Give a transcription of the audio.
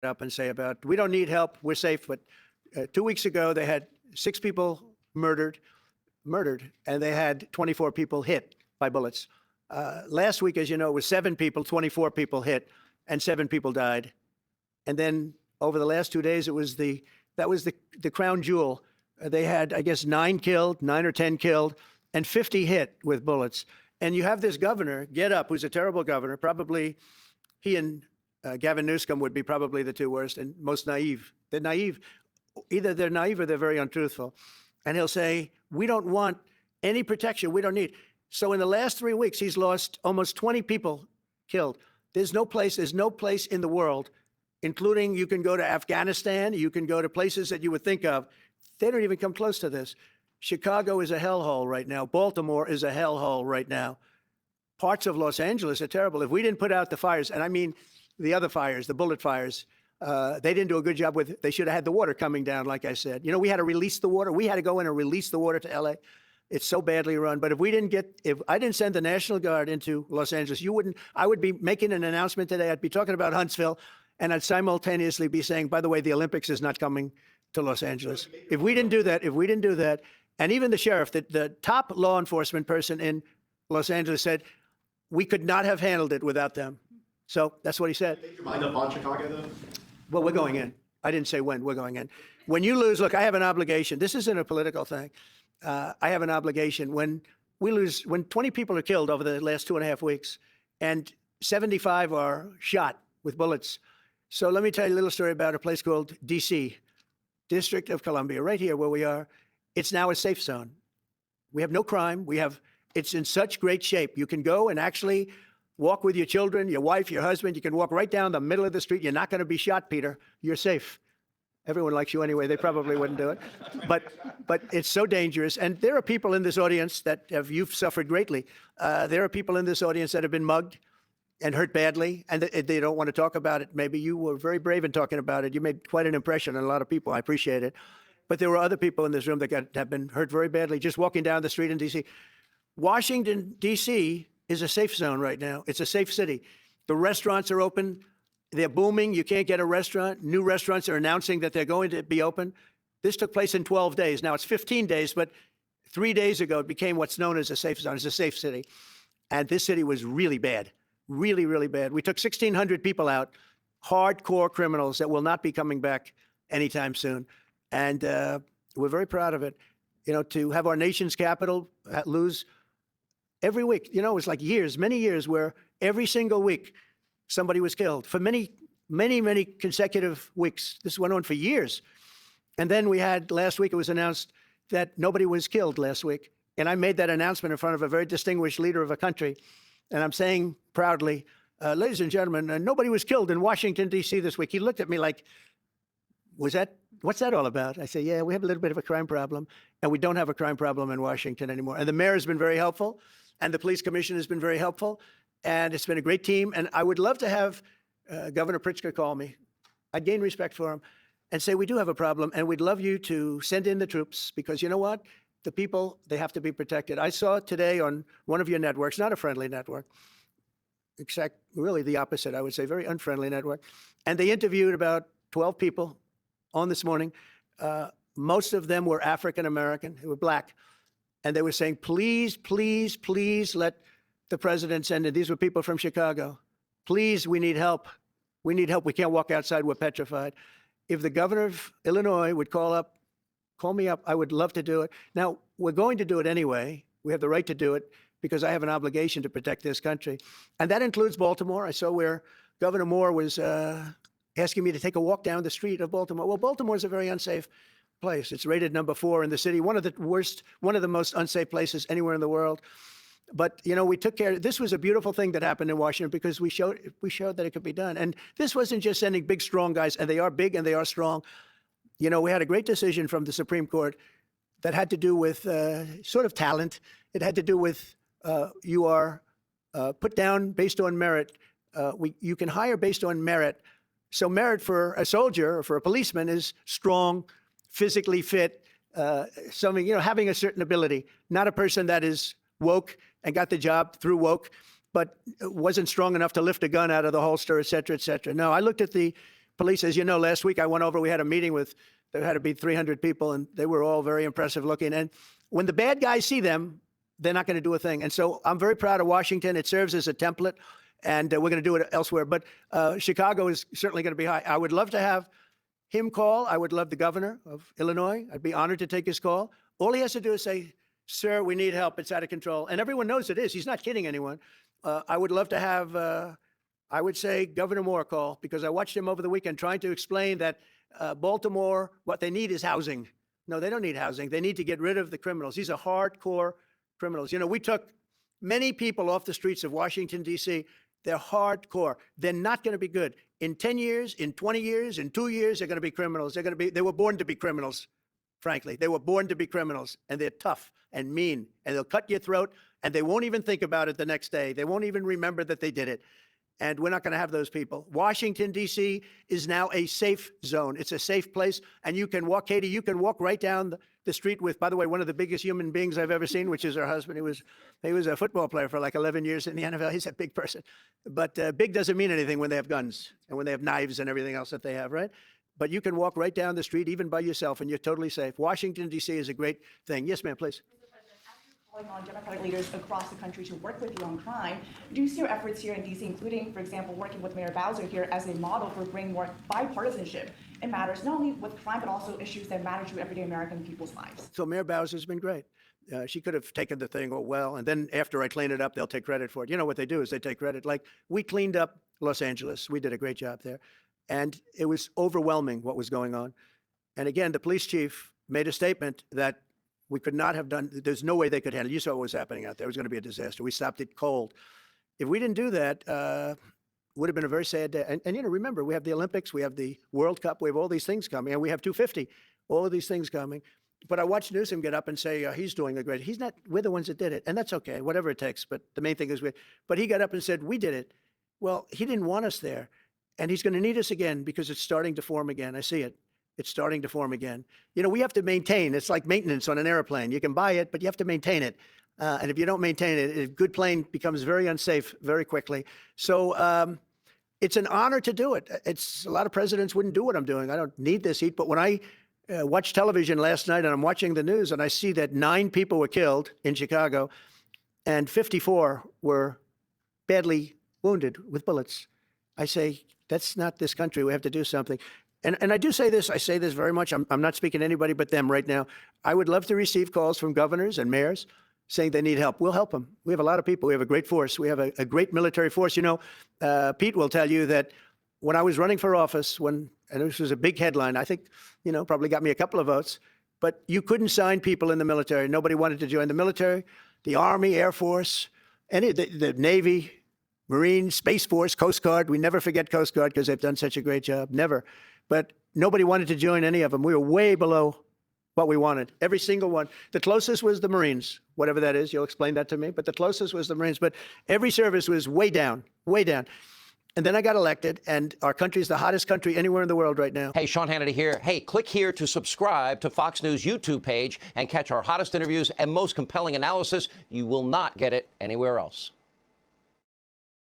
up and say about, we don't need help, we're safe. But 2 weeks ago, they had 6 people murdered, and they had 24 people hit by bullets. Last week, as you know, it was 7 people, 24 people hit, and 7 people died. And then over the last 2 days, that was the crown jewel. They had, I guess, 9 or 10 killed, and 50 hit with bullets. And you have this governor get up, who's a terrible governor. Probably he and Gavin Newsom would be probably the 2 worst and most naive. They're naive. Either they're naive or they're very untruthful. And he'll say, we don't want any protection. We don't need. So in the last 3 weeks, he's lost almost 20 people killed. There's no place in the world, including you can go to Afghanistan, you can go to places that you would think of. They don't even come close to this. Chicago is a hellhole right now. Baltimore is a hellhole right now. Parts of Los Angeles are terrible. If we didn't put out the fires, and I mean the other fires, the bullet fires, they didn't do a good job with, they should have had the water coming down, like I said. You know, we had to release the water. We had to go in and release the water to LA. It's so badly run. But if I didn't send the National Guard into Los Angeles, I would be making an announcement today. I'd be talking about Huntsville, and I'd simultaneously be saying, by the way, the Olympics is not coming to Los Angeles. If we didn't do that, and even the sheriff, the top law enforcement person in Los Angeles said, we could not have handled it without them. So that's what he said. Make your mind up on Chicago, though? Well, we're going in. I didn't say when. We're going in. When you lose, look, I have an obligation. This isn't a political thing. I have an obligation. When 20 people are killed over the last 2.5 weeks, and 75 are shot with bullets. So let me tell you a little story about a place called D.C., District of Columbia, right here where we are. It's now a safe zone. We have no crime. It's in such great shape. You can go and actually walk with your children, your wife, your husband. You can walk right down the middle of the street. You're not going to be shot, Peter. You're safe. Everyone likes you anyway. They probably wouldn't do it. But it's so dangerous. And there are people in this audience you've suffered greatly. There are people in this audience that have been mugged and hurt badly, and they don't want to talk about it. Maybe you were very brave in talking about it. You made quite an impression on a lot of people. I appreciate it. But there were other people in this room that have been hurt very badly just walking down the street in D.C. Washington, D.C. is a safe zone right now. It's a safe city. The restaurants are open. They're booming. You can't get a restaurant. New restaurants are announcing that they're going to be open. This took place in 12 days. Now it's 15 days, but 3 days ago it became what's known as a safe zone. It's a safe city. And this city was really bad, really, really bad. We took 1,600 people out, hardcore criminals that will not be coming back anytime soon. And we're very proud of it. You know, to have our nation's capital lose every week, you know, it was like many years where every single week somebody was killed for many, many, many consecutive weeks. This went on for years. And then we had, last week it was announced that nobody was killed last week. And I made that announcement in front of a very distinguished leader of a country. And I'm saying proudly, ladies and gentlemen, nobody was killed in Washington, D.C. this week. He looked at me like, what's that all about? I say, yeah, we have a little bit of a crime problem, and we don't have a crime problem in Washington anymore. And the mayor has been very helpful, and the police commission has been very helpful, and it's been a great team. And I would love to have Governor Pritzker call me. I'd gain respect for him and say, we do have a problem, and we'd love you to send in the troops, because you know what? The people, they have to be protected. I saw today on one of your networks, not a friendly network, except really the opposite, I would say, very unfriendly network. And they interviewed about 12 people on this morning. Most of them were African-American, they were black. And they were saying, please, please, please let the president send in. These were people from Chicago. Please, we need help. We need help. We can't walk outside. We're petrified. If the governor of Illinois would call me up, I would love to do it. Now, we're going to do it anyway. We have the right to do it because I have an obligation to protect this country. And that includes Baltimore. I saw where Governor Moore was asking me to take a walk down the street of Baltimore. Well, Baltimore is a very unsafe place. It's rated number 4 in the city, one of the most unsafe places anywhere in the world. But, you know, we took care. This was a beautiful thing that happened in Washington because we showed that it could be done. And this wasn't just sending big, strong guys, and they are big and they are strong. You know, we had a great decision from the Supreme Court that had to do with sort of talent. It had to do with you are put down based on merit. You can hire based on merit. So merit for a soldier or for a policeman is strong, physically fit, something, you know, having a certain ability, not a person that is woke and got the job through woke, but wasn't strong enough to lift a gun out of the holster, et cetera, et cetera. No, I looked at the police, as you know, last week I went over, we had a meeting with, there had to be 300 people, and they were all very impressive looking. And when the bad guys see them, they're not going to do a thing. And so I'm very proud of Washington. It serves as a template, and we're going to do it elsewhere. But Chicago is certainly going to be high. I would love to have him call. I would love the governor of Illinois. I'd be honored to take his call. All he has to do is say, sir, we need help. It's out of control. And everyone knows it is. He's not kidding anyone. I would love to have, I would say, Governor Moore call, because I watched him over the weekend trying to explain that Baltimore, what they need is housing. No, they don't need housing. They need to get rid of the criminals. These are hardcore criminals. You know, we took many people off the streets of Washington, D.C. They're hardcore. They're not going to be good. In 10 years, in 20 years, in 2 years, they're going to be criminals. They were born to be criminals, frankly. They were born to be criminals, and they're tough and mean, and they'll cut your throat, and they won't even think about it the next day. They won't even remember that they did it. And we're not going to have those people. Washington, D.C. is now a safe zone. It's a safe place. And you can walk, Katie, you can walk right down the street with, by the way, one of the biggest human beings I've ever seen, which is her husband. He was a football player for like 11 years in the NFL. He's a big person. But big doesn't mean anything when they have guns and when they have knives and everything else that they have, right? But you can walk right down the street, even by yourself, and you're totally safe. Washington, D.C. is a great thing. Yes, ma'am, please. Calling on Democratic leaders across the country to work with you on crime. Do you see your efforts here in D.C., including, for example, working with Mayor Bowser here as a model for bringing more bipartisanship in matters not only with crime, but also issues that matter to everyday American people's lives? So Mayor Bowser's been great. She could have taken the thing well, and then after I clean it up, they'll take credit for it. You know what they do is they take credit. Like, we cleaned up Los Angeles. We did a great job there. And it was overwhelming what was going on. And again, the police chief made a statement that we could not have done, there's no way they could handle it. You saw what was happening out there. It was going to be a disaster. We stopped it cold. If we didn't do that, it would have been a very sad day. And, you know, remember, we have the Olympics, we have the World Cup, we have all these things coming, and we have 250, all of these things coming. But I watched Newsom get up and say, he's doing a great, he's not, we're the ones that did it. And that's okay, whatever it takes. But the main thing is, but he got up and said, we did it. Well, he didn't want us there. And he's going to need us again because it's starting to form again. I see it. It's starting to form again. You know, we have to maintain. It's like maintenance on an airplane. You can buy it, but you have to maintain it. And if you don't maintain it, a good plane becomes very unsafe very quickly. So it's an honor to do it. It's a lot of presidents wouldn't do what I'm doing. I don't need this heat. But when I watch television last night and I'm watching the news and I see that 9 people were killed in Chicago and 54 were badly wounded with bullets, I say, that's not this country. We have to do something. And I do say this, I say this very much. I'm not speaking to anybody but them right now. I would love to receive calls from governors and mayors saying they need help. We'll help them. We have a lot of people. We have a great force. We have a great military force. You know, Pete will tell you that when I was running for office, and this was a big headline, I think, you know, probably got me a couple of votes, but you couldn't sign people in the military. Nobody wanted to join the military, the Army, Air Force, the Navy, Marines, Space Force, Coast Guard. We never forget Coast Guard because they've done such a great job. Never. But nobody wanted to join any of them. We were way below what we wanted. Every single one. The closest was the Marines, whatever that is. You'll explain that to me. But the closest was the Marines. But every service was way down, way down. And then I got elected, and our country is the hottest country anywhere in the world right now. Hey, Sean Hannity here. Hey, click here to subscribe to Fox News YouTube page and catch our hottest interviews and most compelling analysis. You will not get it anywhere else.